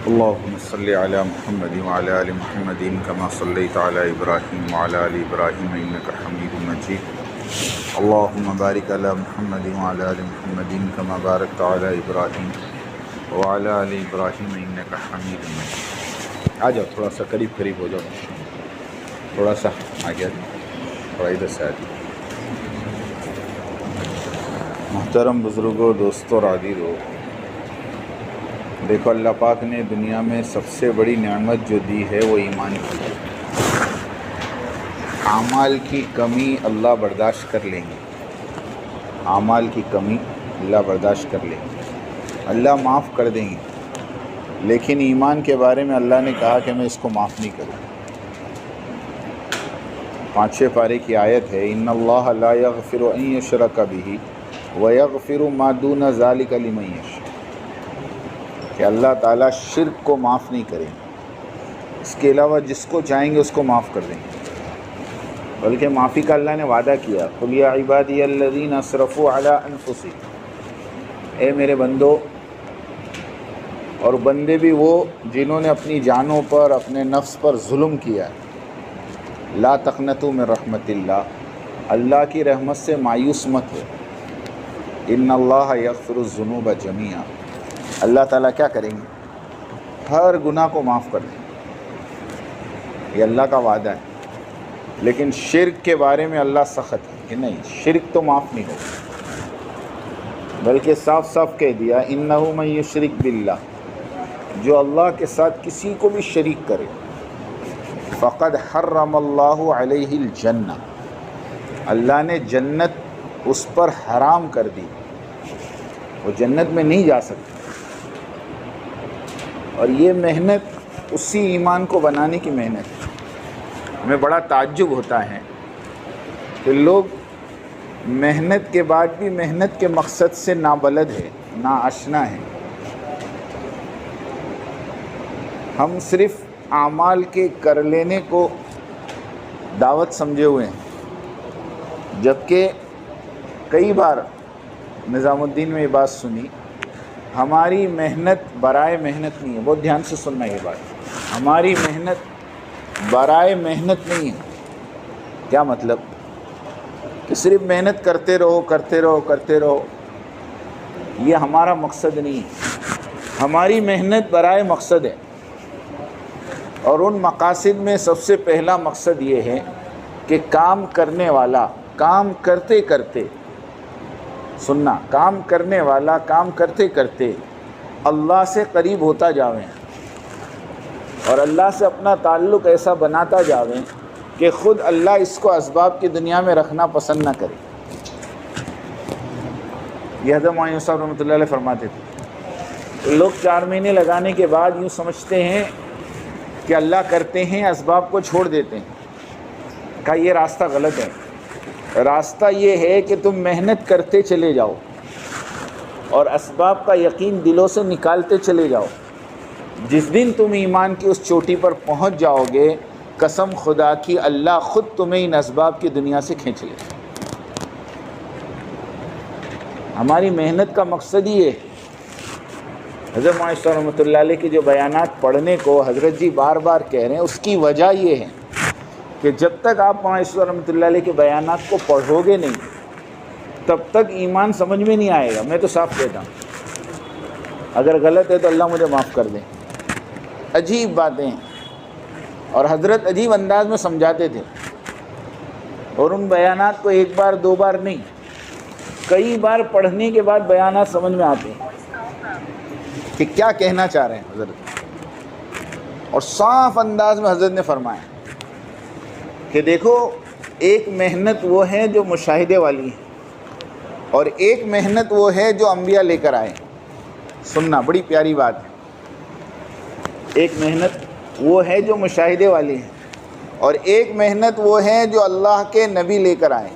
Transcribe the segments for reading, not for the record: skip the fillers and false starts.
اللهم صل على محمد وعلى آل محمد كما صليت على إبراهيم وعلى آل إبراهيم إنك حميد مجيد. اللهم بارك على محمد وعلى آل محمد كما باركت على إبراهيم وعلى آل إبراهيم إنك حميد مجيد. آ جاؤ تھوڑا سا قریب ہو جاؤ، تھوڑا سا آگے، تھوڑا ادھر سے آ جاؤ. محترم بزرگوں، دوستوں اور عزیزوں، دیکھو اللہ پاک نے دنیا میں سب سے بڑی نعمت جو دی ہے وہ ایمان کی ہے. اعمال کی کمی اللہ برداشت کر لیں گے، اعمال کی کمی اللہ برداشت کر لیں گے، اللہ معاف کر دیں گے، لیکن ایمان کے بارے میں اللہ نے کہا کہ میں اس کو معاف نہیں کروں. 5 پارے کی آیت ہے، ان اللہ لا یغفر ان یشرک بہ ویغفر ما دون ذلک لمن یشاء، کہ اللہ تعالیٰ شرک کو معاف نہیں کریں گے، اس کے علاوہ جس کو چاہیں گے اس کو معاف کر دیں گے. بلکہ معافی کا اللہ نے وعدہ کیا، قل یا عبادی الذین اسرفوا علی انفسہم، اے میرے بندو، اور بندے بھی وہ جنہوں نے اپنی جانوں پر، اپنے نفس پر ظلم کیا ہے، لا تقنطوا من رحمت اللہ، اللہ کی رحمت سے مایوس مت ہو، ان اللہ یغفر الذنوب جميعا، اللہ تعالیٰ کیا کریں گے؟ ہر گناہ کو معاف کر دیں. یہ اللہ کا وعدہ ہے. لیکن شرک کے بارے میں اللہ سخت ہے کہ نہیں، شرک تو معاف نہیں ہوگا، بلکہ صاف صاف کہہ دیا، انہ من یشرک باللہ، جو اللہ کے ساتھ کسی کو بھی شریک کرے، فقد حرم اللہ علیہ الجنہ، اللہ نے جنت اس پر حرام کر دی، وہ جنت میں نہیں جا سکتا. اور یہ محنت اسی ایمان کو بنانے کی محنت ہے. ہمیں بڑا تعجب ہوتا ہے کہ لوگ محنت کے بعد بھی محنت کے مقصد سے نابلد ہے، ناآشنا ہے. ہم صرف اعمال کے کر لینے کو دعوت سمجھے ہوئے ہیں، جبکہ کئی بار نظام الدین میں یہ بات سنی، ہماری محنت برائے محنت نہیں ہے. بہت دھیان سے سننا یہ بات، ہماری محنت برائے محنت نہیں ہے. کیا مطلب؟ کہ صرف محنت کرتے رہو کرتے رہو کرتے رہو، یہ ہمارا مقصد نہیں ہے. ہماری محنت برائے مقصد ہے، اور ان مقاصد میں سب سے پہلا مقصد یہ ہے کہ کام کرنے والا کام کرتے کرتے، سننا، کام کرنے والا کام کرتے کرتے اللہ سے قریب ہوتا جاویں، اور اللہ سے اپنا تعلق ایسا بناتا جاویں کہ خود اللہ اس کو اسباب کی دنیا میں رکھنا پسند نہ کرے. یہ حضرت معین صاحب رحمۃ اللہ علیہ فرماتے تھے. لوگ 4 مہینے لگانے کے بعد یوں سمجھتے ہیں کہ اللہ کرتے ہیں، اسباب کو چھوڑ دیتے ہیں. کہا یہ راستہ غلط ہے. راستہ یہ ہے کہ تم محنت کرتے چلے جاؤ اور اسباب کا یقین دلوں سے نکالتے چلے جاؤ. جس دن تم ایمان کی اس چوٹی پر پہنچ جاؤ گے، قسم خدا کی اللہ خود تمہیں ان اسباب کی دنیا سے کھینچ لے. ہماری محنت کا مقصد ہی ہے. حضرت معاشر رحمۃ اللہ علیہ کے جو بیانات پڑھنے کو حضرت جی بار بار کہہ رہے ہیں، اس کی وجہ یہ ہے کہ جب تک آپ معاشر رحمۃ اللہ علیہ کے بیانات کو پڑھو گے نہیں، تب تک ایمان سمجھ میں نہیں آئے گا. میں تو صاف کہتا ہوں، اگر غلط ہے تو اللہ مجھے معاف کر دیں. عجیب باتیں ہیں، اور حضرت عجیب انداز میں سمجھاتے تھے، اور ان بیانات کو 1 بار 2 بار نہیں، کئی بار پڑھنے کے بعد بیانات سمجھ میں آتے ہیں کہ کیا کہنا چاہ رہے ہیں حضرت. اور صاف انداز میں حضرت نے فرمایا کہ دیکھو، ایک محنت وہ ہے جو مشاہدے والی ہے، اور ایک محنت وہ ہے جو انبیاء لے کر آئے. سننا، بڑی پیاری بات ہے. ایک محنت وہ ہے جو مشاہدے والی ہے، اور ایک محنت وہ ہے جو اللہ کے نبی لے کر آئے.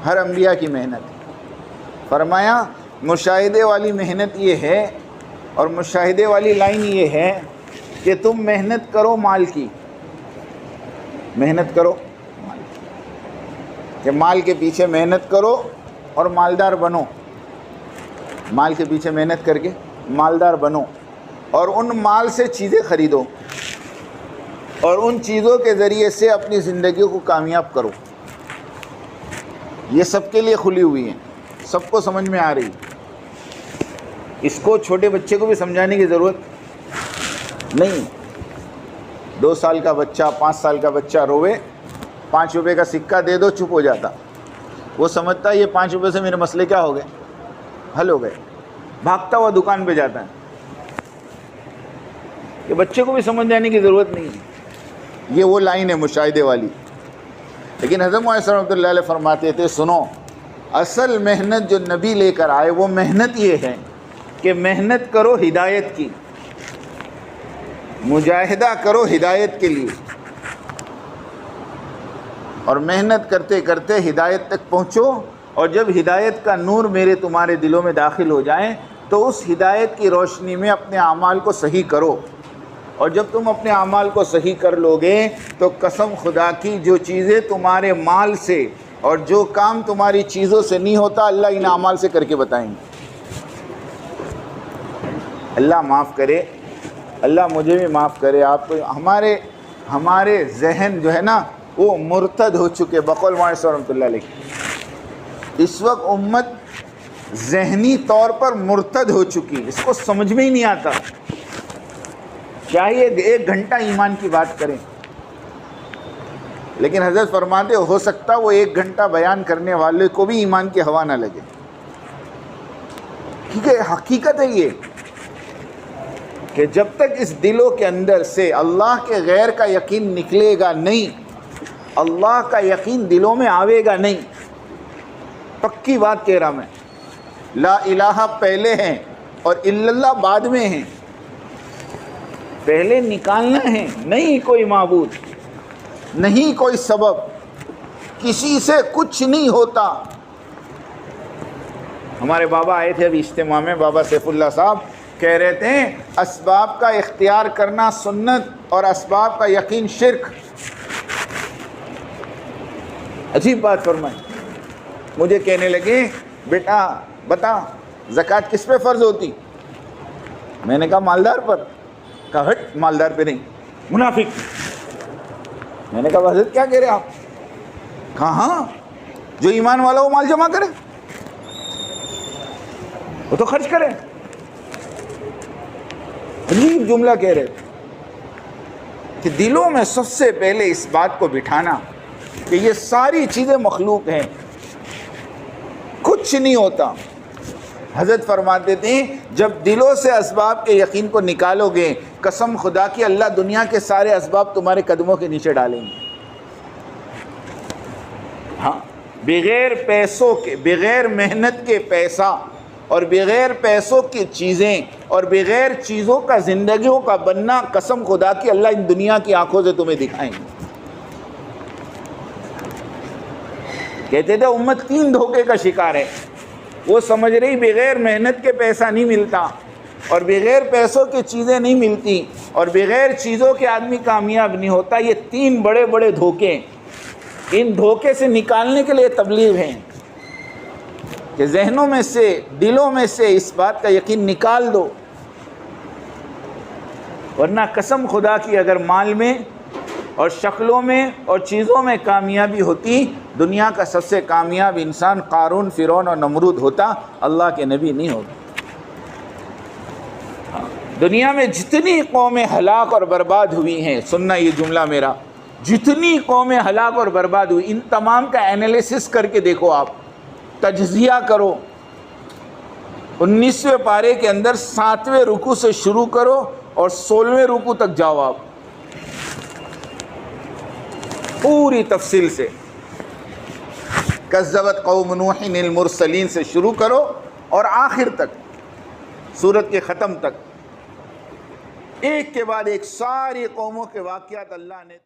ہر انبیاء کی محنت. فرمایا مشاہدے والی محنت یہ ہے، اور مشاہدے والی لائن یہ ہے کہ تم محنت کرو مال کی، محنت کرو مال کی، کہ مال کے پیچھے محنت کرو اور مالدار بنو. مال کے پیچھے محنت کر کے مالدار بنو. اور ان مال سے چیزیں خریدو اور ان چیزوں کے ذریعے سے اپنی زندگیوں کو کامیاب کرو. یہ سب کے لیے کھلی ہوئی ہیں, سب کو سمجھ میں آ رہی. اس کو چھوٹے بچے کو بھی سمجھانے کی ضرورت نہیں. 2 سال کا بچہ 5 سال کا بچہ روے, 5 روپے کا سکہ دے دو چپ ہو جاتا. وہ سمجھتا ہے یہ 5 روپے سے میرے مسئلے کیا ہو گئے, حل ہو گئے, بھاگتا ہوا دکان پہ جاتا ہے. یہ بچے کو بھی سمجھ جانے کی ضرورت نہیں ہے. یہ وہ لائن ہے مشاہدے والی. لیکن حضرت مولانا صاحب رحمۃ اللہ علیہ فرماتے تھے سنو, اصل محنت جو نبی لے کر آئے وہ محنت یہ ہے کہ محنت کرو ہدایت کی, مجاہدہ کرو ہدایت کے لیے, اور محنت کرتے کرتے ہدایت تک پہنچو. اور جب ہدایت کا نور میرے تمہارے دلوں میں داخل ہو جائیں تو اس ہدایت کی روشنی میں اپنے اعمال کو صحیح کرو. اور جب تم اپنے اعمال کو صحیح کر لو گے تو قسم خدا کی جو چیزیں تمہارے مال سے اور جو کام تمہاری چیزوں سے نہیں ہوتا اللہ ان اعمال سے کر کے بتائیں گے. اللہ معاف کرے, اللہ مجھے بھی معاف کرے, آپ کو. ہمارے ذہن جو ہے نا وہ مرتد ہو چکے. بقول مولانا صاحب رحمۃ اللہ علیہ اس وقت امت ذہنی طور پر مرتد ہو چکی, اس کو سمجھ میں ہی نہیں آتا. چاہیے 1 گھنٹہ ایمان کی بات کریں, لیکن حضرت فرماتے ہو سکتا وہ 1 گھنٹہ بیان کرنے والے کو بھی ایمان کی ہوا نہ لگے. کیونکہ حقیقت ہے یہ کہ جب تک اس دلوں کے اندر سے اللہ کے غیر کا یقین نکلے گا نہیں, اللہ کا یقین دلوں میں آوے گا نہیں. پکی بات کہہ رہا میں, لا الہ پہلے ہیں اور الا اللہ بعد میں ہیں. پہلے نکالنا ہے, نہیں کوئی معبود, نہیں کوئی سبب, کسی سے کچھ نہیں ہوتا. ہمارے بابا آئے تھے ابھی اجتماع میں, بابا سیف اللہ صاحب کہہ رہے تھے اسباب کا اختیار کرنا سنت اور اسباب کا یقین شرک. عجیب بات فرمائی. مجھے کہنے لگے بیٹا بتا زکوٰۃ کس پہ فرض ہوتی؟ میں نے کہا مالدار پر. کہا ہٹ, مالدار پہ نہیں, منافق. میں نے کہا حضرت کیا کہہ رہے آپ؟ کہا ہاں جو ایمان والا وہ مال جمع کرے, وہ تو خرچ کرے. عجیب جملہ کہہ رہے کہ دلوں میں سب سے پہلے اس بات کو بٹھانا کہ یہ ساری چیزیں مخلوق ہیں, کچھ نہیں ہوتا. حضرت فرماتے تھے جب دلوں سے اسباب کے یقین کو نکالو گے قسم خدا کی اللہ دنیا کے سارے اسباب تمہارے قدموں کے نیچے ڈالیں گے. ہاں, بغیر پیسوں کے, بغیر محنت کے پیسہ اور بغیر پیسوں کی چیزیں اور بغیر چیزوں کا زندگیوں کا بننا قسم خدا کی اللہ ان دنیا کی آنکھوں سے تمہیں دکھائیں گے. کہتے تھے امت 3 دھوکے کا شکار ہے. وہ سمجھ رہی بغیر محنت کے پیسہ نہیں ملتا اور بغیر پیسوں کی چیزیں نہیں ملتی اور بغیر چیزوں کے آدمی کامیاب نہیں ہوتا. یہ 3 بڑے بڑے دھوکے, ان دھوکے سے نکالنے کے لیے تبلیغ ہیں کہ ذہنوں میں سے دلوں میں سے اس بات کا یقین نکال دو. ورنہ قسم خدا کی اگر مال میں اور شکلوں میں اور چیزوں میں کامیابی ہوتی دنیا کا سب سے کامیاب انسان قارون, فرعون اور نمرود ہوتا, اللہ کے نبی نہیں ہوتا. دنیا میں جتنی قومیں ہلاک اور برباد ہوئی ہیں, سننا یہ جملہ میرا, جتنی قومیں ہلاک اور برباد ہوئی ان تمام کا انالیسس کر کے دیکھو, آپ تجزیہ کرو. 19ویں پارے کے اندر 7ویں رکوع سے شروع کرو اور 16ویں رکوع تک جاؤ, آپ پوری تفصیل سے. کذبت قوم نوح المرسلین سے شروع کرو اور آخر تک سورت کے ختم تک ایک کے بعد ایک ساری قوموں کے واقعات اللہ نے